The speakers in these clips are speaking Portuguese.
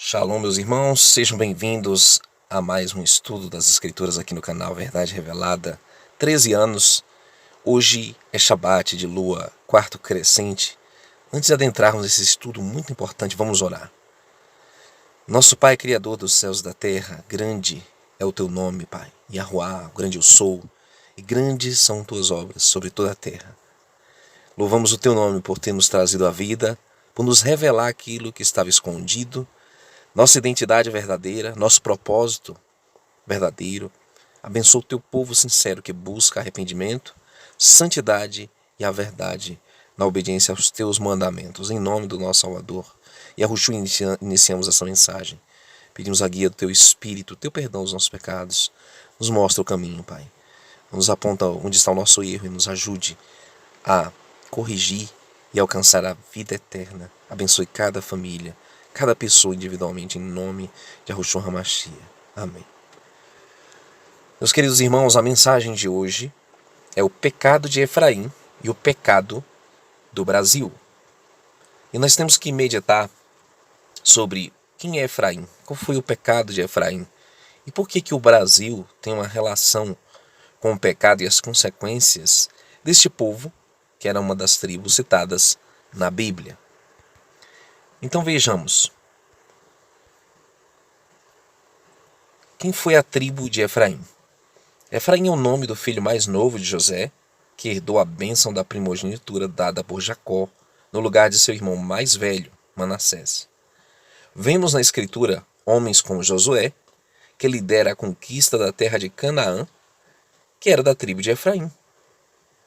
Shalom, meus irmãos, sejam bem-vindos a mais um estudo das Escrituras aqui no canal Verdade Revelada. 13 anos, hoje é Shabat de lua, quarto crescente. Antes de adentrarmos nesse estudo muito importante, vamos orar. Nosso Pai, Criador dos céus e da terra, grande é o Teu nome, Pai. Yahuá, grande eu sou, e grandes são Tuas obras sobre toda a terra. Louvamos o Teu nome por ter nos trazido a vida, por nos revelar aquilo que estava escondido, nossa identidade verdadeira, nosso propósito verdadeiro. Abençoa o Teu povo sincero que busca arrependimento, santidade e a verdade na obediência aos Teus mandamentos. Em nome do nosso Salvador, Yahushua, iniciamos essa mensagem. Pedimos a guia do Teu Espírito, o Teu perdão dos nossos pecados. Nos mostra o caminho, Pai. Nos aponta onde está o nosso erro e nos ajude a corrigir e alcançar a vida eterna. Abençoe cada família, cada pessoa individualmente, em nome de Yahushua HaMashiach. Amém. Meus queridos irmãos, a mensagem de hoje é o pecado de Efraim e o pecado do Brasil. E nós temos que meditar sobre quem é Efraim, qual foi o pecado de Efraim e por que o Brasil tem uma relação com o pecado e as consequências deste povo, que era uma das tribos citadas na Bíblia. Então vejamos. Quem foi a tribo de Efraim? Efraim é o nome do filho mais novo de José, que herdou a bênção da primogenitura dada por Jacó, no lugar de seu irmão mais velho, Manassés. Vemos na Escritura homens como Josué, que lidera a conquista da terra de Canaã, que era da tribo de Efraim.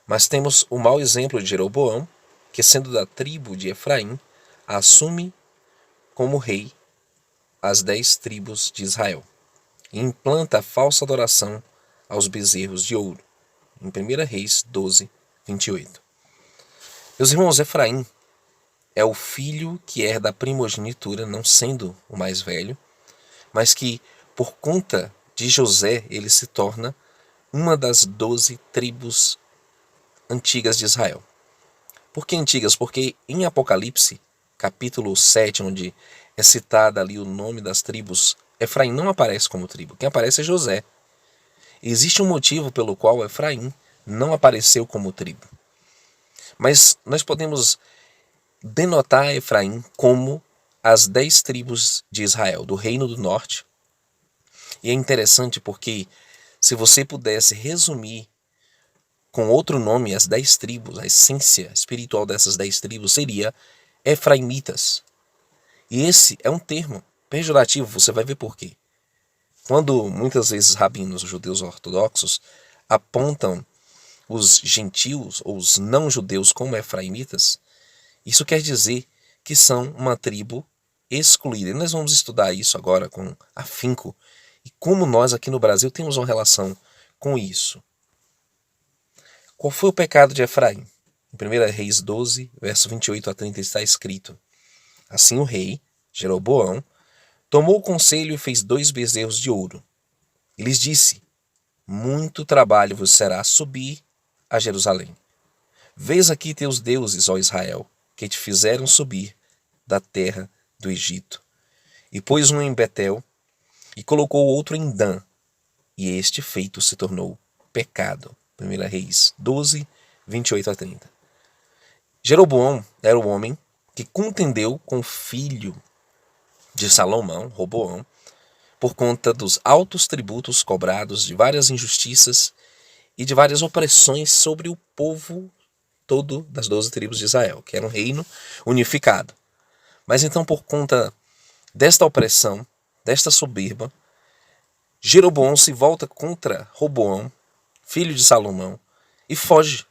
Mas temos o mau exemplo de Jeroboão, que sendo da tribo de Efraim, assume como rei as 10 tribos de Israel e implanta a falsa adoração aos bezerros de ouro, em 1 Reis 12, 28. Meus irmãos, Efraim é o filho que herda a primogenitura, não sendo o mais velho, mas que, por conta de José, ele se torna uma das 12 tribos antigas de Israel. Por que antigas? Porque em Apocalipse, capítulo 7, onde é citada ali o nome das tribos, Efraim não aparece como tribo. Quem aparece é José. Existe um motivo pelo qual Efraim não apareceu como tribo. Mas nós podemos denotar Efraim como as 10 tribos de Israel, do Reino do Norte. E é interessante porque se você pudesse resumir com outro nome as 10 tribos, a essência espiritual dessas 10 tribos seria Efraimitas. E esse é um termo pejorativo, você vai ver por quê. Quando muitas vezes rabinos, os judeus ortodoxos, apontam os gentios ou os não-judeus como efraimitas, isso quer dizer que são uma tribo excluída. E nós vamos estudar isso agora com afinco e como nós aqui no Brasil temos uma relação com isso. Qual foi o pecado de Efraim? Em 1 Reis 12, verso 28 a 30 está escrito: Assim o rei, Jeroboão, tomou o conselho e fez 2 bezerros de ouro. E lhes disse: Muito trabalho vos será subir a Jerusalém. Vês aqui teus deuses, ó Israel, que te fizeram subir da terra do Egito. E pôs um em Betel, e colocou outro em Dan, e este feito se tornou pecado. 1 Reis 12, 28 a 30. Jeroboão era o homem que contendeu com o filho de Salomão, Roboão, por conta dos altos tributos cobrados, de várias injustiças e de várias opressões sobre o povo todo das 12 tribos de Israel, que era um reino unificado. Mas então, por conta desta opressão, desta soberba, Jeroboão se volta contra Roboão, filho de Salomão, e foge.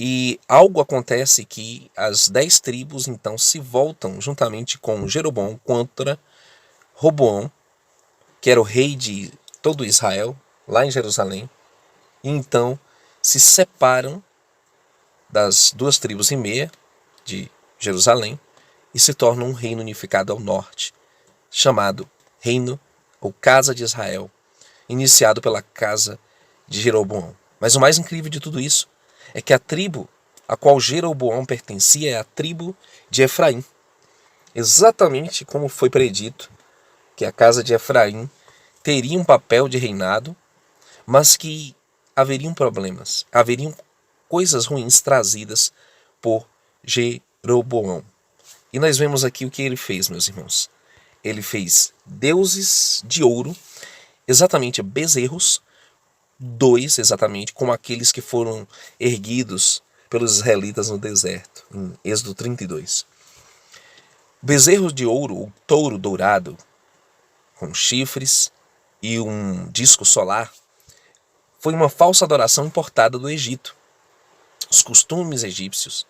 E algo acontece que as 10 tribos então se voltam juntamente com Jeroboão contra Roboão, que era o rei de todo Israel, lá em Jerusalém, e então se separam das 2 tribos e meia de Jerusalém e se tornam um reino unificado ao norte, chamado Reino ou Casa de Israel, iniciado pela casa de Jeroboão. Mas o mais incrível de tudo isso é que a tribo a qual Jeroboão pertencia é a tribo de Efraim. exatamente como foi predito, que a casa de Efraim teria um papel de reinado, mas que haveriam problemas, haveriam coisas ruins trazidas por Jeroboão. E nós vemos aqui o que ele fez, meus irmãos. Ele fez deuses de ouro, exatamente bezerros, dois exatamente, como aqueles que foram erguidos pelos israelitas no deserto, em Êxodo 32. Bezerros de ouro, o touro dourado, com chifres e um disco solar, foi uma falsa adoração importada do Egito. Os costumes egípcios,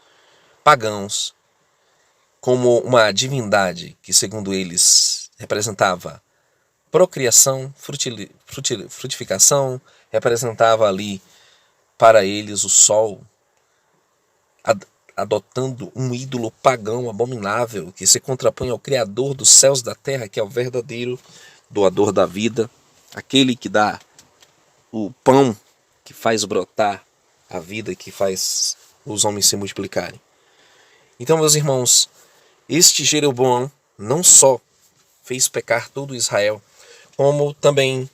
pagãos, como uma divindade que, segundo eles, representava procriação, frutificação, representava ali para eles o sol, adotando um ídolo pagão abominável que se contrapõe ao Criador dos céus e da terra, que é o verdadeiro doador da vida, aquele que dá o pão, que faz brotar a vida, que faz os homens se multiplicarem. Então, meus irmãos, este Jeroboão não só fez pecar todo Israel, como também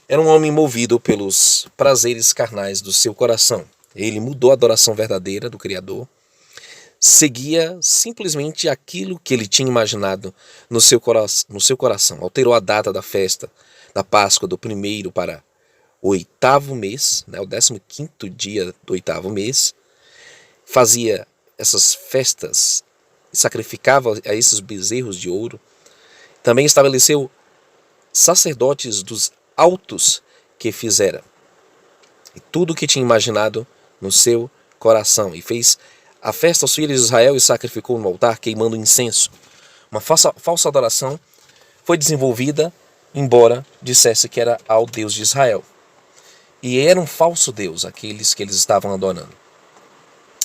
era um homem movido pelos prazeres carnais do seu coração. Ele mudou a adoração verdadeira do Criador, seguia simplesmente aquilo que ele tinha imaginado no seu coração. Alterou a data da festa da Páscoa do primeiro para o 8º mês, o 15º dia do 8º mês. Fazia essas festas, sacrificava a esses bezerros de ouro. Também estabeleceu sacerdotes dos altos que fizera. E tudo o que tinha imaginado no seu coração. E fez a festa aos filhos de Israel e sacrificou no altar, queimando incenso. Uma falsa adoração foi desenvolvida, embora dissesse que era ao Deus de Israel. E era um falso Deus, aqueles que eles estavam adorando,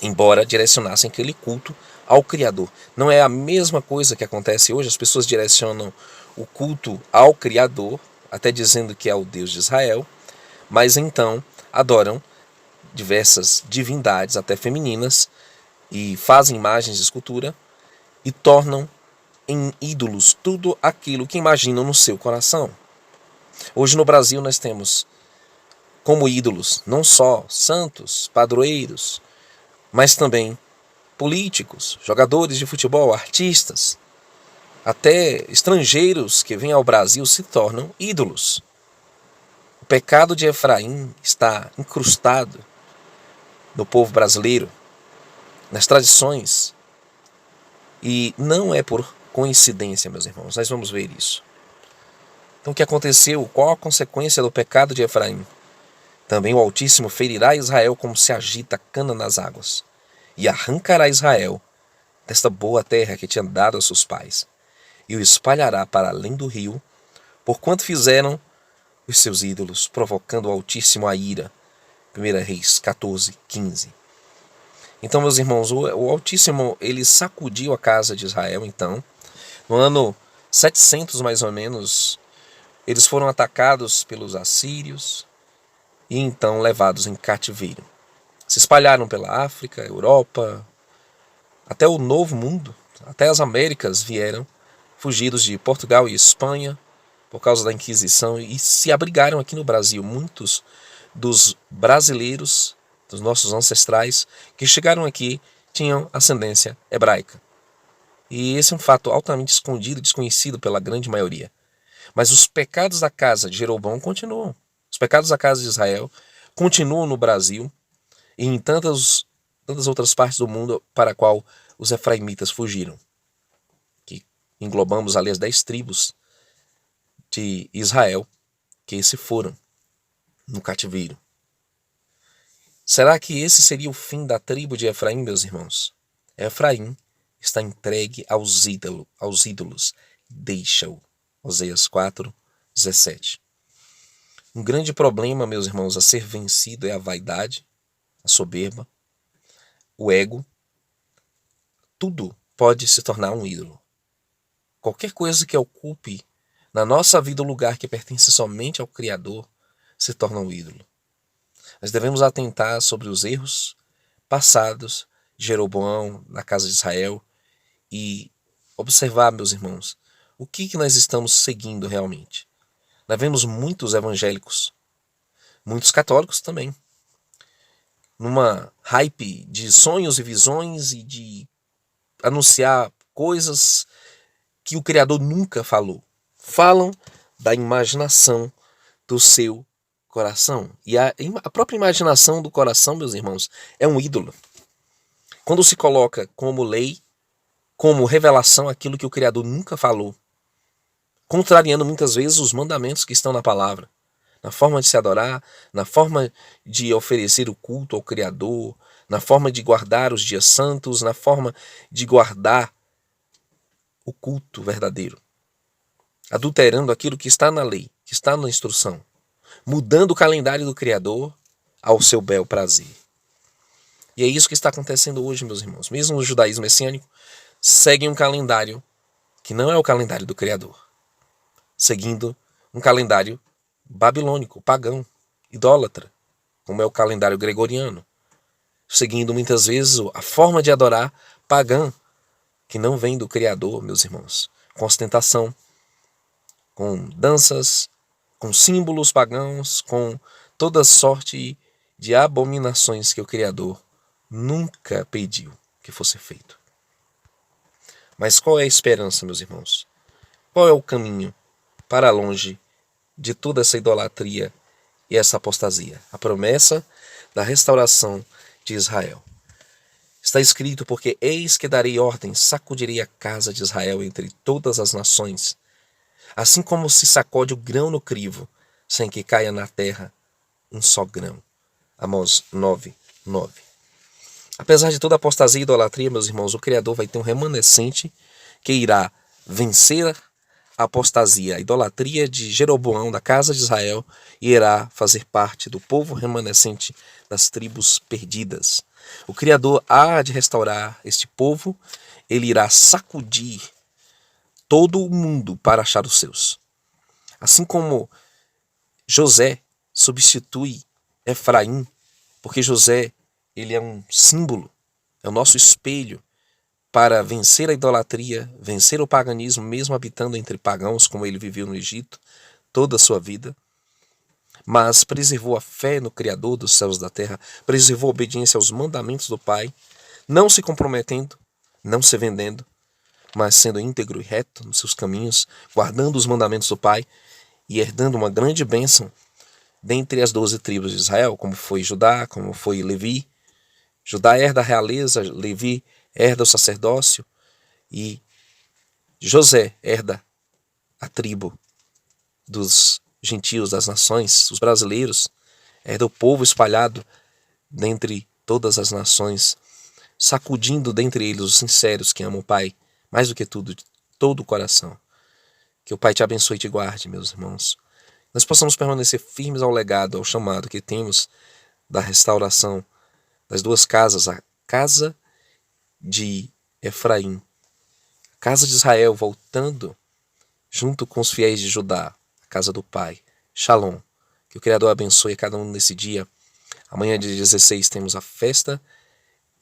embora direcionassem aquele culto ao Criador. Não é a mesma coisa que acontece hoje. As pessoas direcionam o culto ao Criador, até dizendo que é o Deus de Israel, mas então adoram diversas divindades, até femininas, e fazem imagens de escultura e tornam em ídolos tudo aquilo que imaginam no seu coração. Hoje no Brasil nós temos como ídolos não só santos, padroeiros, mas também políticos, jogadores de futebol, artistas, até estrangeiros que vêm ao Brasil se tornam ídolos. O pecado de Efraim está incrustado no povo brasileiro, nas tradições, e não é por coincidência, meus irmãos. Nós vamos ver isso. Então o que aconteceu? Qual a consequência do pecado de Efraim? Também o Altíssimo ferirá Israel como se agita a cana nas águas, e arrancará Israel desta boa terra que tinha dado aos seus pais, e o espalhará para além do rio, porquanto fizeram os seus ídolos, provocando o Altíssimo a ira. 1 Reis 14:15. Então, meus irmãos, o Altíssimo, ele sacudiu a casa de Israel, então. No ano 700, mais ou menos, eles foram atacados pelos assírios e então levados em cativeiro. Se espalharam pela África, Europa, até o Novo Mundo, até as Américas vieram, fugidos de Portugal e Espanha por causa da Inquisição, e se abrigaram aqui no Brasil. Muitos dos brasileiros, dos nossos ancestrais, que chegaram aqui, tinham ascendência hebraica. E esse é um fato altamente escondido e desconhecido pela grande maioria. Mas os pecados da casa de Jeroboão continuam. Os pecados da casa de Israel continuam no Brasil e em tantas outras partes do mundo para a qual os efraimitas fugiram. Que englobamos ali as 10 tribos de Israel que se foram no cativeiro. Será que esse seria o fim da tribo de Efraim, meus irmãos? Efraim está entregue aos ídolos. Deixa-o. Oséias 4:17. Um grande problema, meus irmãos, a ser vencido é a vaidade, a soberba, o ego. Tudo pode se tornar um ídolo. Qualquer coisa que ocupe na nossa vida o lugar que pertence somente ao Criador se torna um ídolo. Nós devemos atentar sobre os erros passados de Jeroboão na casa de Israel e observar, meus irmãos, o que nós estamos seguindo realmente. Nós vemos muitos evangélicos, muitos católicos também, numa hype de sonhos e visões e de anunciar coisas que o Criador nunca falou. Falam da imaginação do seu coração. E a própria imaginação do coração, meus irmãos, é um ídolo. Quando se coloca como lei, como revelação, aquilo que o Criador nunca falou, contrariando muitas vezes os mandamentos que estão na palavra, na forma de se adorar, na forma de oferecer o culto ao Criador, na forma de guardar os dias santos, na forma de guardar o culto verdadeiro, adulterando aquilo que está na lei, que está na instrução, mudando o calendário do Criador ao seu bel prazer. E é isso que está acontecendo hoje, meus irmãos. Mesmo o judaísmo messiânico segue um calendário que não é o calendário do Criador, seguindo um calendário babilônico, pagão, idólatra, como é o calendário gregoriano, seguindo muitas vezes a forma de adorar pagã, que não vem do Criador, meus irmãos, com ostentação, com danças, com símbolos pagãos, com toda sorte de abominações que o Criador nunca pediu que fosse feito. Mas qual é a esperança, meus irmãos? Qual é o caminho para longe de toda essa idolatria e essa apostasia? A promessa da restauração de Israel. Está escrito: porque eis que darei ordem, sacudirei a casa de Israel entre todas as nações, assim como se sacode o grão no crivo, sem que caia na terra um só grão. Amós 9:9. Apesar de toda apostasia e idolatria, meus irmãos, o Criador vai ter um remanescente que irá vencer a apostasia, a idolatria de Jeroboão, da casa de Israel, e irá fazer parte do povo remanescente das tribos perdidas. O Criador há de restaurar este povo, ele irá sacudir todo o mundo para achar os seus. Assim como José substitui Efraim, porque José, ele é um símbolo, é o nosso espelho para vencer a idolatria, vencer o paganismo, mesmo habitando entre pagãos, como ele viveu no Egito toda a sua vida, mas preservou a fé no Criador dos céus e da terra, preservou a obediência aos mandamentos do Pai, não se comprometendo, não se vendendo, mas sendo íntegro e reto nos seus caminhos, guardando os mandamentos do Pai e herdando uma grande bênção dentre as 12 tribos de Israel, como foi Judá, como foi Levi. Judá herda a realeza, Levi herda o sacerdócio e José herda a tribo dos gentios, das nações, os brasileiros, herda o povo espalhado dentre todas as nações, sacudindo dentre eles os sinceros que amam o Pai mais do que tudo, de todo o coração. Que o Pai te abençoe e te guarde, meus irmãos. Nós possamos permanecer firmes ao legado, ao chamado que temos da restauração das duas casas, a casa de Efraim, a casa de Israel, voltando junto com os fiéis de Judá, a casa do Pai. Shalom. Que o Criador abençoe cada um nesse dia. Amanhã, dia 16, temos a festa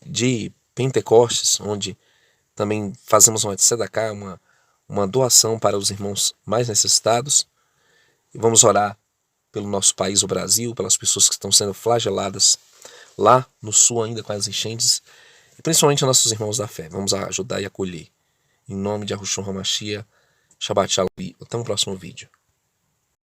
de Pentecostes, onde também fazemos uma tzedakah, uma doação para os irmãos mais necessitados. E vamos orar pelo nosso país, o Brasil, pelas pessoas que estão sendo flageladas lá no sul ainda com as enchentes, e principalmente nossos irmãos da fé. Vamos ajudar e acolher. Em nome de Yahushua HaMashiach, Shabbat Shalom. Até o próximo vídeo.